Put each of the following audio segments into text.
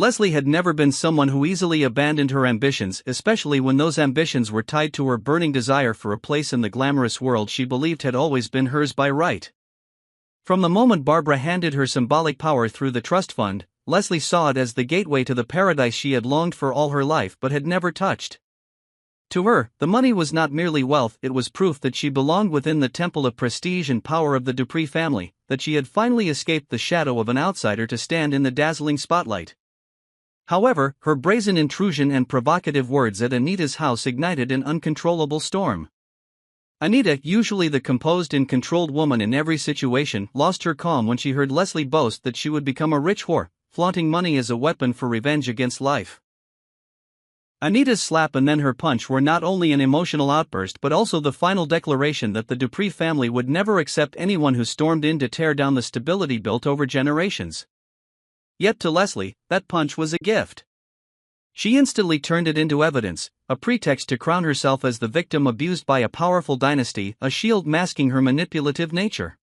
Leslie had never been someone who easily abandoned her ambitions, especially when those ambitions were tied to her burning desire for a place in the glamorous world she believed had always been hers by right. From the moment Barbara handed her symbolic power through the trust fund, Leslie saw it as the gateway to the paradise she had longed for all her life but had never touched. To her, the money was not merely wealth, it was proof that she belonged within the temple of prestige and power of the Dupree family, that she had finally escaped the shadow of an outsider to stand in the dazzling spotlight. However, her brazen intrusion and provocative words at Anita's house ignited an uncontrollable storm. Anita, usually the composed and controlled woman in every situation, lost her calm when she heard Leslie boast that she would become a rich whore, flaunting money as a weapon for revenge against life. Anita's slap and then her punch were not only an emotional outburst but also the final declaration that the Dupree family would never accept anyone who stormed in to tear down the stability built over generations. Yet to Leslie, that punch was a gift. She instantly turned it into evidence, a pretext to crown herself as the victim abused by a powerful dynasty, a shield masking her manipulative nature.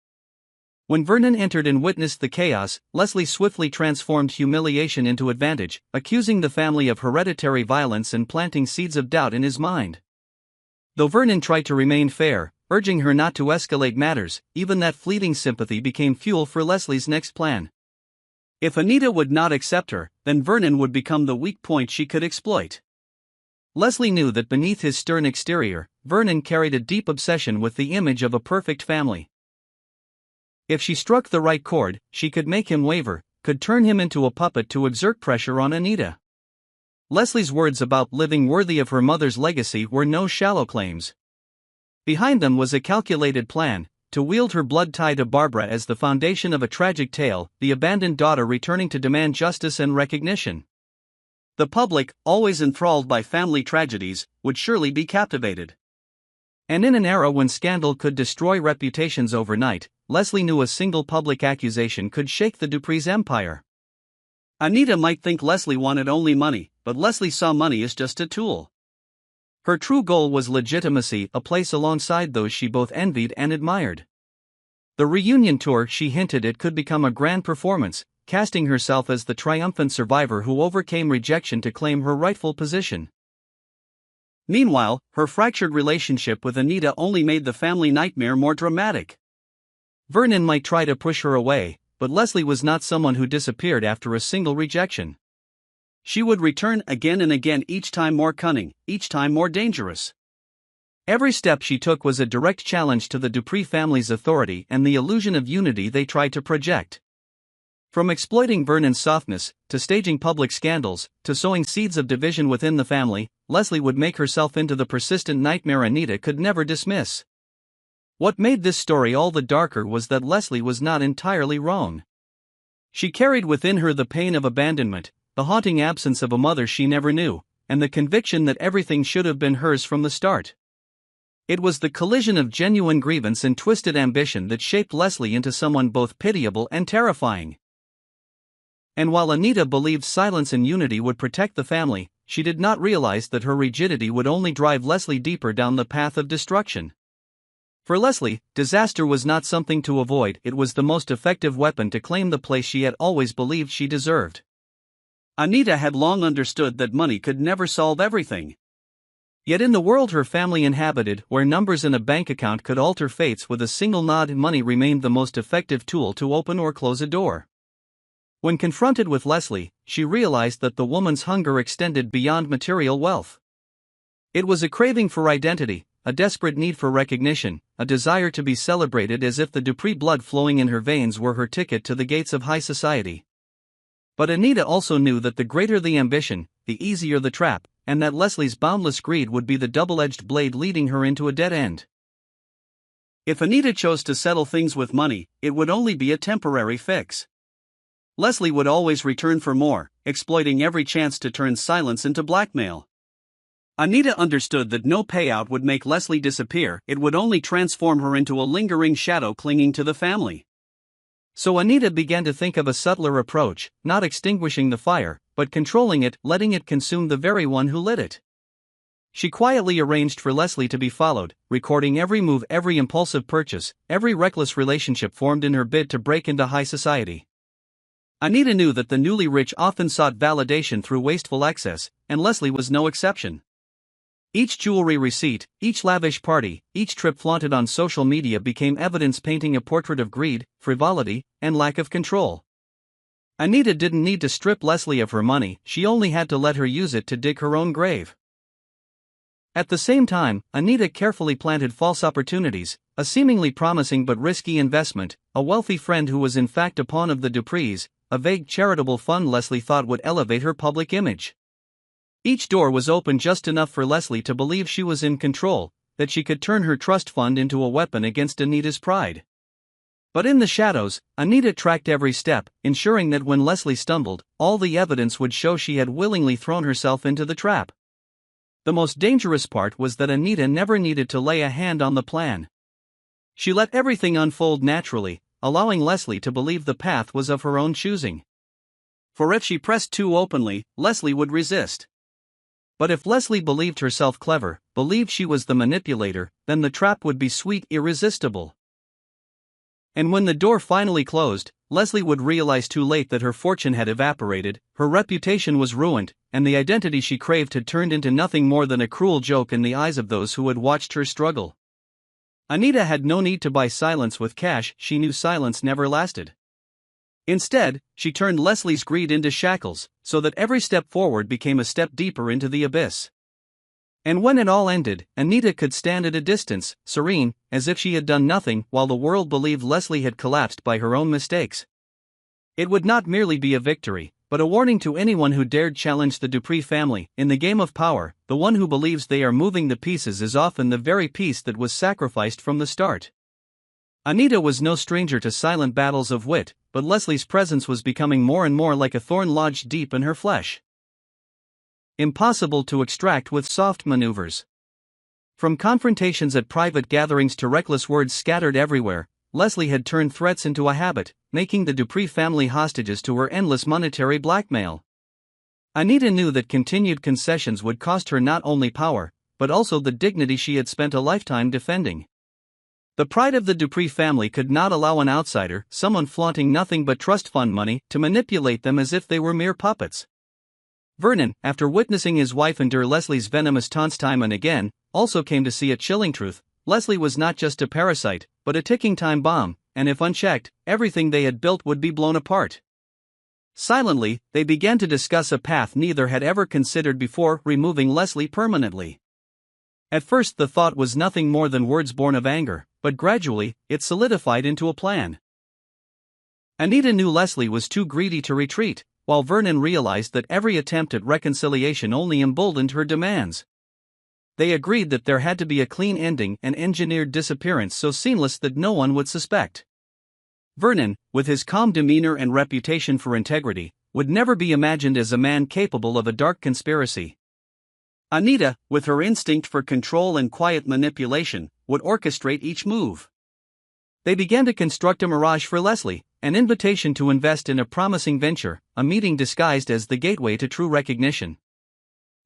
When Vernon entered and witnessed the chaos, Leslie swiftly transformed humiliation into advantage, accusing the family of hereditary violence and planting seeds of doubt in his mind. Though Vernon tried to remain fair, urging her not to escalate matters, even that fleeting sympathy became fuel for Leslie's next plan. If Anita would not accept her, then Vernon would become the weak point she could exploit. Leslie knew that beneath his stern exterior, Vernon carried a deep obsession with the image of a perfect family. If she struck the right chord, she could make him waver, could turn him into a puppet to exert pressure on Anita. Leslie's words about living worthy of her mother's legacy were no shallow claims. Behind them was a calculated plan, to wield her blood tie to Barbara as the foundation of a tragic tale, the abandoned daughter returning to demand justice and recognition. The public, always enthralled by family tragedies, would surely be captivated. And in an era when scandal could destroy reputations overnight, Leslie knew a single public accusation could shake the Dupree's empire. Anita might think Leslie wanted only money, but Leslie saw money as just a tool. Her true goal was legitimacy, a place alongside those she both envied and admired. The reunion tour, she hinted it, could become a grand performance, casting herself as the triumphant survivor who overcame rejection to claim her rightful position. Meanwhile, her fractured relationship with Anita only made the family nightmare more dramatic. Vernon might try to push her away, but Leslie was not someone who disappeared after a single rejection. She would return again and again, each time more cunning, each time more dangerous. Every step she took was a direct challenge to the Dupree family's authority and the illusion of unity they tried to project. From exploiting Vernon's softness, to staging public scandals, to sowing seeds of division within the family, Leslie would make herself into the persistent nightmare Anita could never dismiss. What made this story all the darker was that Leslie was not entirely wrong. She carried within her the pain of abandonment, the haunting absence of a mother she never knew, and the conviction that everything should have been hers from the start. It was the collision of genuine grievance and twisted ambition that shaped Leslie into someone both pitiable and terrifying. And while Anita believed silence and unity would protect the family, she did not realize that her rigidity would only drive Leslie deeper down the path of destruction. For Leslie, disaster was not something to avoid, it was the most effective weapon to claim the place she had always believed she deserved. Anita had long understood that money could never solve everything. Yet in the world her family inhabited, where numbers in a bank account could alter fates with a single nod, money remained the most effective tool to open or close a door. When confronted with Leslie, she realized that the woman's hunger extended beyond material wealth. It was a craving for identity, a desperate need for recognition, a desire to be celebrated as if the Dupree blood flowing in her veins were her ticket to the gates of high society. But Anita also knew that the greater the ambition, the easier the trap, and that Leslie's boundless greed would be the double-edged blade leading her into a dead end. If Anita chose to settle things with money, it would only be a temporary fix. Leslie would always return for more, exploiting every chance to turn silence into blackmail. Anita understood that no payout would make Leslie disappear, it would only transform her into a lingering shadow clinging to the family. So Anita began to think of a subtler approach, not extinguishing the fire, but controlling it, letting it consume the very one who lit it. She quietly arranged for Leslie to be followed, recording every move, every impulsive purchase, every reckless relationship formed in her bid to break into high society. Anita knew that the newly rich often sought validation through wasteful excess, and Leslie was no exception. Each jewelry receipt, each lavish party, each trip flaunted on social media became evidence painting a portrait of greed, frivolity, and lack of control. Anita didn't need to strip Leslie of her money, she only had to let her use it to dig her own grave. At the same time, Anita carefully planted false opportunities, a seemingly promising but risky investment, a wealthy friend who was in fact a pawn of the Duprees, a vague charitable fund Leslie thought would elevate her public image. Each door was open just enough for Leslie to believe she was in control, that she could turn her trust fund into a weapon against Anita's pride. But in the shadows, Anita tracked every step, ensuring that when Leslie stumbled, all the evidence would show she had willingly thrown herself into the trap. The most dangerous part was that Anita never needed to lay a hand on the plan. She let everything unfold naturally, allowing Leslie to believe the path was of her own choosing. For if she pressed too openly, Leslie would resist. But if Leslie believed herself clever, believed she was the manipulator, then the trap would be sweet, irresistible. And when the door finally closed, Leslie would realize too late that her fortune had evaporated, her reputation was ruined, and the identity she craved had turned into nothing more than a cruel joke in the eyes of those who had watched her struggle. Anita had no need to buy silence with cash, she knew silence never lasted. Instead, she turned Leslie's greed into shackles, so that every step forward became a step deeper into the abyss. And when it all ended, Anita could stand at a distance, serene, as if she had done nothing, while the world believed Leslie had collapsed by her own mistakes. It would not merely be a victory, but a warning to anyone who dared challenge the Dupree family. In the game of power, the one who believes they are moving the pieces is often the very piece that was sacrificed from the start. Anita was no stranger to silent battles of wit, but Leslie's presence was becoming more and more like a thorn lodged deep in her flesh. Impossible to extract with soft maneuvers. From confrontations at private gatherings to reckless words scattered everywhere, Leslie had turned threats into a habit, making the Dupree family hostages to her endless monetary blackmail. Anita knew that continued concessions would cost her not only power, but also the dignity she had spent a lifetime defending. The pride of the Dupree family could not allow an outsider, someone flaunting nothing but trust fund money, to manipulate them as if they were mere puppets. Vernon, after witnessing his wife endure Leslie's venomous taunts time and again, also came to see a chilling truth. Leslie was not just a parasite, but a ticking time bomb, and if unchecked, everything they had built would be blown apart. Silently, they began to discuss a path neither had ever considered before: removing Leslie permanently. At first the thought was nothing more than words born of anger, but gradually, it solidified into a plan. Anita knew Leslie was too greedy to retreat, while Vernon realized that every attempt at reconciliation only emboldened her demands. They agreed that there had to be a clean ending, an engineered disappearance so seamless that no one would suspect. Vernon, with his calm demeanor and reputation for integrity, would never be imagined as a man capable of a dark conspiracy. Anita, with her instinct for control and quiet manipulation, would orchestrate each move. They began to construct a mirage for Leslie, an invitation to invest in a promising venture, a meeting disguised as the gateway to true recognition.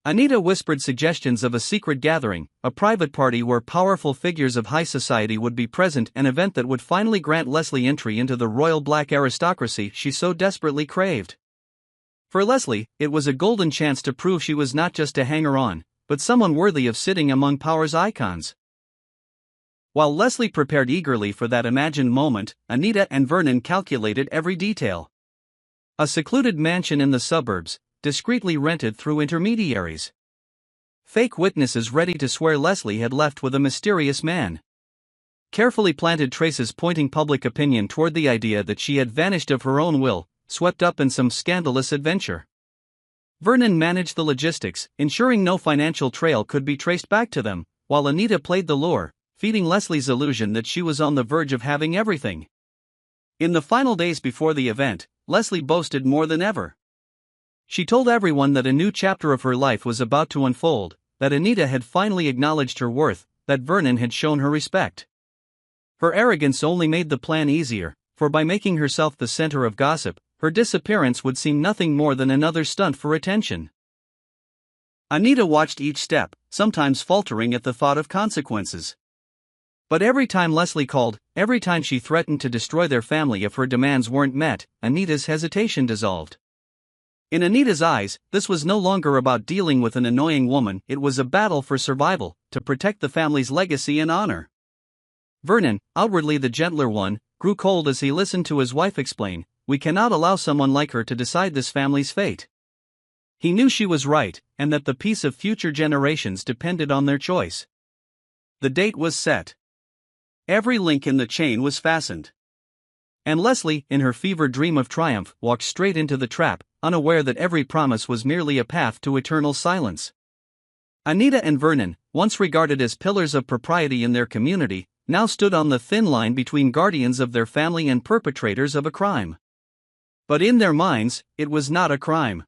Anita whispered suggestions of a secret gathering, a private party where powerful figures of high society would be present, an event that would finally grant Leslie entry into the royal black aristocracy she so desperately craved. For Leslie, it was a golden chance to prove she was not just a hanger-on, but someone worthy of sitting among power's icons. While Leslie prepared eagerly for that imagined moment, Anita and Vernon calculated every detail. A secluded mansion in the suburbs, discreetly rented through intermediaries. Fake witnesses ready to swear Leslie had left with a mysterious man. Carefully planted traces pointing public opinion toward the idea that she had vanished of her own will, swept up in some scandalous adventure. Vernon managed the logistics, ensuring no financial trail could be traced back to them, while Anita played the lure, feeding Leslie's illusion that she was on the verge of having everything. In the final days before the event, Leslie boasted more than ever. She told everyone that a new chapter of her life was about to unfold, that Anita had finally acknowledged her worth, that Vernon had shown her respect. Her arrogance only made the plan easier, for by making herself the center of gossip, her disappearance would seem nothing more than another stunt for attention. Anita watched each step, sometimes faltering at the thought of consequences. But every time Leslie called, every time she threatened to destroy their family if her demands weren't met, Anita's hesitation dissolved. In Anita's eyes, this was no longer about dealing with an annoying woman, it was a battle for survival, to protect the family's legacy and honor. Vernon, outwardly the gentler one, grew cold as he listened to his wife explain, "We cannot allow someone like her to decide this family's fate." He knew she was right, and that the peace of future generations depended on their choice. The date was set. Every link in the chain was fastened. And Leslie, in her fevered dream of triumph, walked straight into the trap, unaware that every promise was merely a path to eternal silence. Anita and Vernon, once regarded as pillars of propriety in their community, now stood on the thin line between guardians of their family and perpetrators of a crime. But in their minds, it was not a crime.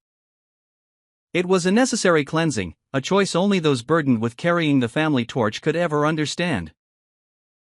It was a necessary cleansing, a choice only those burdened with carrying the family torch could ever understand.